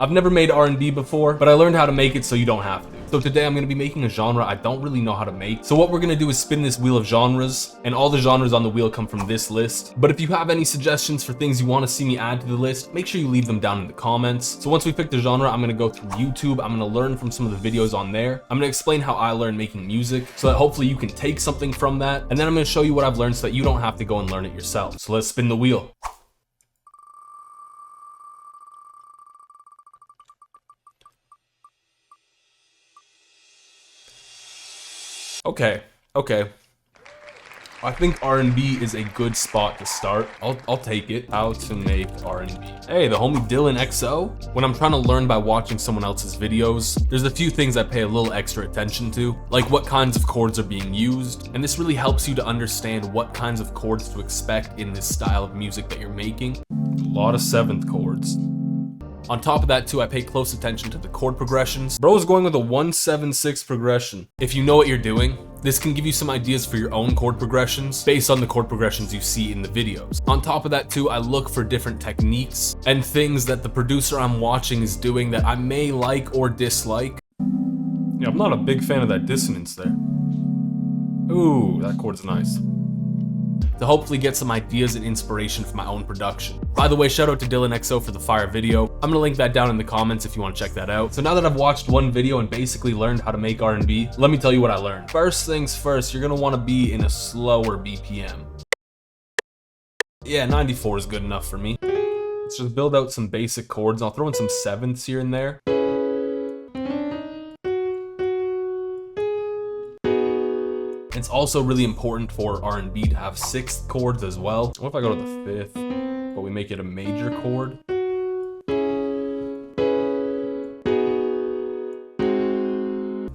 I've never made R&B before, but I learned how to make it so you don't have to. So today I'm going to be making a genre I don't really know how to make. So what we're going to do is spin this wheel of genres, and all the genres on the wheel come from this list. But if you have any suggestions for things you want to see me add to the list, make sure you leave them down in the comments. So once we pick the genre, I'm going to go through YouTube. I'm going to learn from some of the videos on there. I'm going to explain how I learned making music so that hopefully you can take something from that. And then I'm going to show you what I've learned so that you don't have to go and learn it yourself. So let's spin the wheel. Okay. I think R&B is a good spot to start. I'll take it. How to make R&B. Hey, the homie Dylan XO. When I'm trying to learn by watching someone else's videos, there's a few things I pay a little extra attention to, like what kinds of chords are being used, and this really helps you to understand what kinds of chords to expect in this style of music that you're making. A lot of 7th chords. On top of that too, I pay close attention to the chord progressions. Bro is going with a 1-7-6 progression. If you know what you're doing, this can give you some ideas for your own chord progressions based on the chord progressions you see in the videos. On top of that too, I look for different techniques and things that the producer I'm watching is doing that I may like or dislike. Yeah, I'm not a big fan of that dissonance there. Ooh, that chord's nice. To hopefully get some ideas and inspiration for my own production. By the way, shout out to Dylan XO for the fire video. I'm gonna link that down in the comments if you want to check that out. So now that I've watched one video and basically learned how to make R&B, let me tell you what I learned. First things first, you're gonna want to be in a slower BPM. Yeah, 94 is good enough for me. Let's just build out some basic chords. I'll throw in some 7ths here and there. It's also really important for R&B to have 6th chords as well. What if I go to the 5th, but we make it a major chord?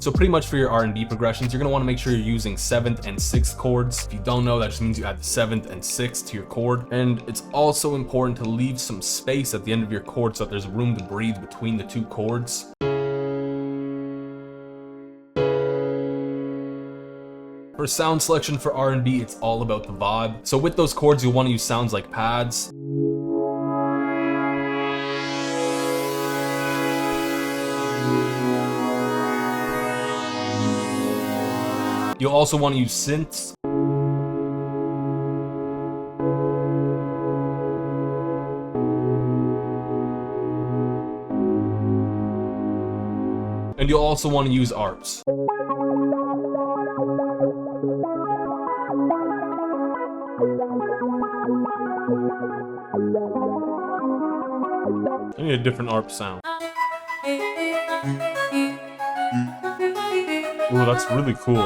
So pretty much for your R&B progressions, you're gonna wanna make sure you're using 7th and 6th chords. If you don't know, that just means you add the 7th and 6th to your chord. And it's also important to leave some space at the end of your chord so that there's room to breathe between the 2 chords. For sound selection for R&B, it's all about the vibe. So with those chords, you'll want to use sounds like pads. You'll also want to use synths. And you'll also want to use ARPs. I need a different ARP sound. Ooh, that's really cool.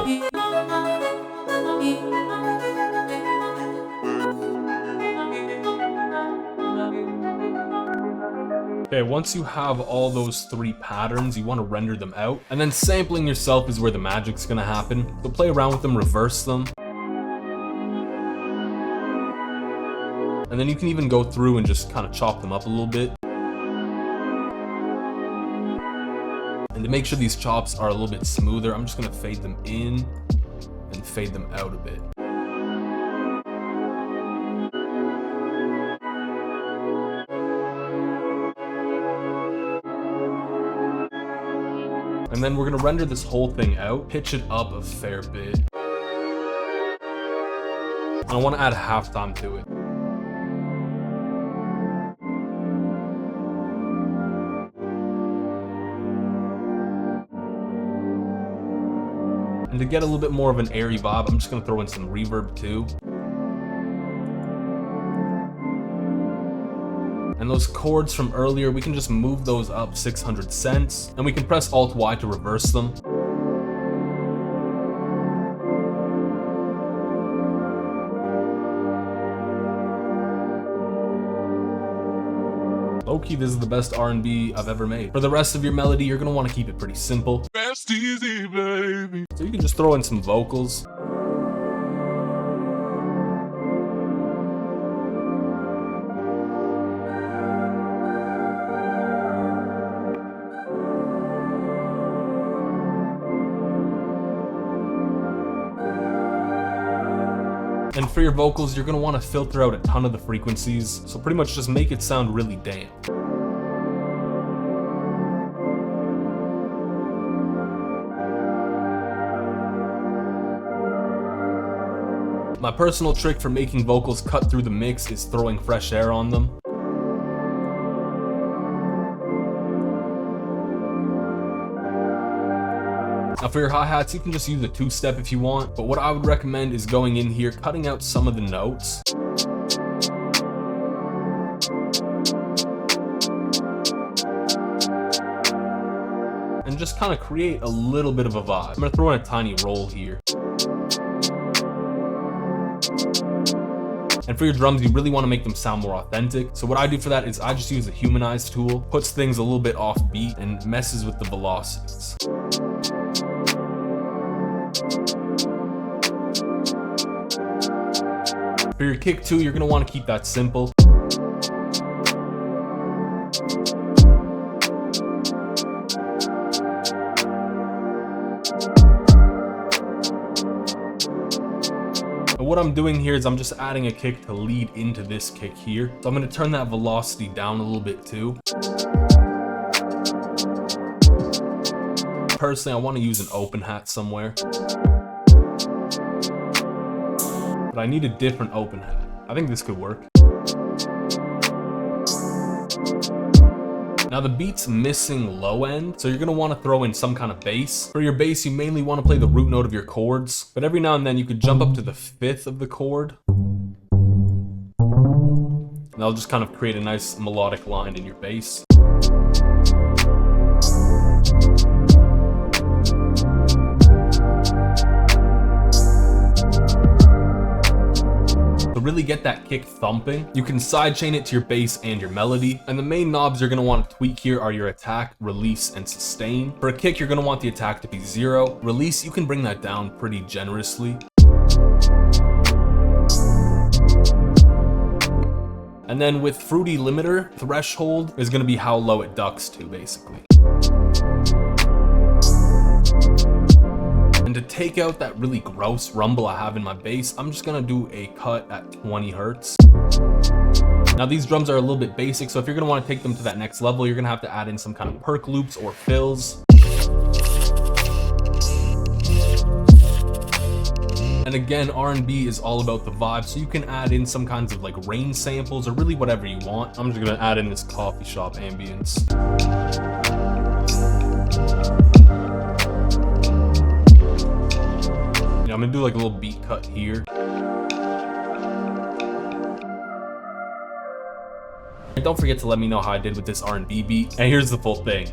Okay, once you have all those 3 patterns, you want to render them out. And then sampling yourself is where the magic's gonna happen. So play around with them, reverse them. And then you can even go through and just kind of chop them up a little bit. And to make sure these chops are a little bit smoother, I'm just gonna fade them in and fade them out a bit. And then we're gonna render this whole thing out, pitch it up a fair bit. And I wanna add halftime to it. And to get a little bit more of an airy vibe, I'm just gonna throw in some reverb too. And those chords from earlier, we can just move those up 600 cents, and we can press Alt-Y to reverse them. Low-key, this is the best R&B I've ever made. For the rest of your melody, you're gonna want to keep it pretty simple. Best easy, baby. So you can just throw in some vocals. And for your vocals, you're gonna wanna filter out a ton of the frequencies, so pretty much just make it sound really damp. My personal trick for making vocals cut through the mix is throwing fresh air on them. Now for your hi-hats, you can just use a two-step if you want, but what I would recommend is going in here, cutting out some of the notes. And just kind of create a little bit of a vibe. I'm gonna throw in a tiny roll here. And for your drums, you really want to make them sound more authentic. So what I do for that is I just use the humanize tool, puts things a little bit off beat and messes with the velocities. For your kick too, you're gonna want to keep that simple. And what I'm doing here is I'm just adding a kick to lead into this kick here. So I'm gonna turn that velocity down a little bit too. Personally, I want to use an open hat somewhere. But I need a different open hat. I think this could work. Now the beat's missing low end, so you're gonna want to throw in some kind of bass. For your bass, you mainly want to play the root note of your chords, but every now and then you could jump up to the 5th of the chord. And that'll just kind of create a nice melodic line in your bass. To really get that kick thumping, you can sidechain it to your bass and your melody. And the main knobs you're going to want to tweak here are your attack, release, and sustain. For a kick, you're going to want the attack to be 0. Release, you can bring that down pretty generously. And then with fruity limiter, threshold is going to be how low it ducks to, basically. And to take out that really gross rumble I have in my bass, I'm just gonna do a cut at 20 hertz. Now these drums are a little bit basic, so if you're gonna want to take them to that next level, you're gonna have to add in some kind of perk loops or fills. And again, R&B is all about the vibe, so you can add in some kinds of like rain samples or really whatever you want. I'm just gonna add in this coffee shop ambience. I'm gonna do like a little beat cut here. And don't forget to let me know how I did with this R&B beat. And here's the full thing.